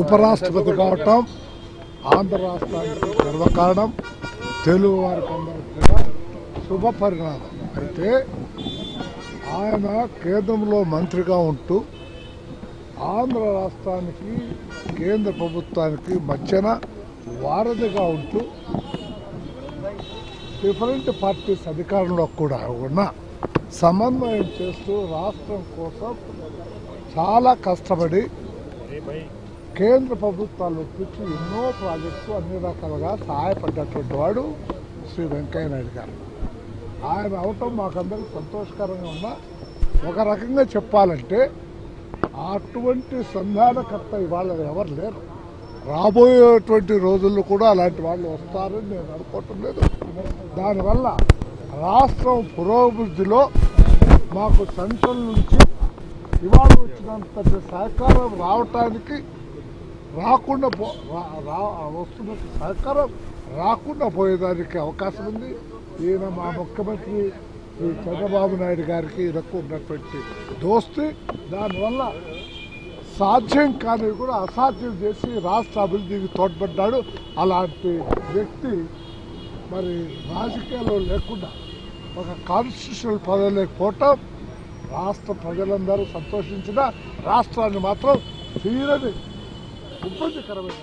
ఉపరాష్ట్రపతి కావటం ఆంధ్ర రాష్ట్రానికి గర్వకారణం, తెలుగు వారికి అందరికీ కూడా శుభ పరిణామం. అయితే ఆయన కేంద్రంలో మంత్రిగా ఉంటూ ఆంధ్ర రాష్ట్రానికి కేంద్ర ప్రభుత్వానికి మధ్యన వారధిగా ఉంటూ డిఫరెంట్ పార్టీస్ అధికారంలో కూడా ఉన్న సమన్వయం చేస్తూ రాష్ట్రం కోసం చాలా కష్టపడి కేంద్ర ప్రభుత్వాలు ఒప్పించి ఎన్నో ప్రాజెక్టు అన్ని రకాలుగా సహాయపడ్డటువంటి వాడు శ్రీ వెంకయ్య నాయుడు గారు. ఆయన అవటం మాకందరికి సంతోషకరంగా ఉన్న ఒక రకంగా చెప్పాలంటే అటువంటి సంధానకర్త ఇవాళ ఎవరు లేరు. రాబోయేటువంటి రోజుల్లో కూడా అలాంటి వాళ్ళు వస్తారని నేను అనుకోవటం లేదు. దానివల్ల రాష్ట్రం పురోభివృద్ధిలో మాకు సెంట్రల్ నుంచి ఇవాళ వచ్చినంత సహకారం రావటానికి వస్తున్న సహకారం రాకుండా పోయేదానికి అవకాశం ఉంది. ఈయన మా ముఖ్యమంత్రి శ్రీ చంద్రబాబు నాయుడు గారికి ఈయనకు ఉన్నటువంటి దోస్తి, దానివల్ల సాధ్యం కానివి కూడా అసాధ్యం చేసి రాష్ట్ర అభివృద్ధికి తోడ్పడ్డాడు. అలాంటి వ్యక్తి మరి రాజకీయాల్లో లేకుండా ఒక కాన్స్టిట్యూషనల్ పదవిలోకి పోవటం రాష్ట్ర ప్రజలందరూ సంతోషించిన రాష్ట్రాన్ని మాత్రం తీరని ఇబ్బందికరమైన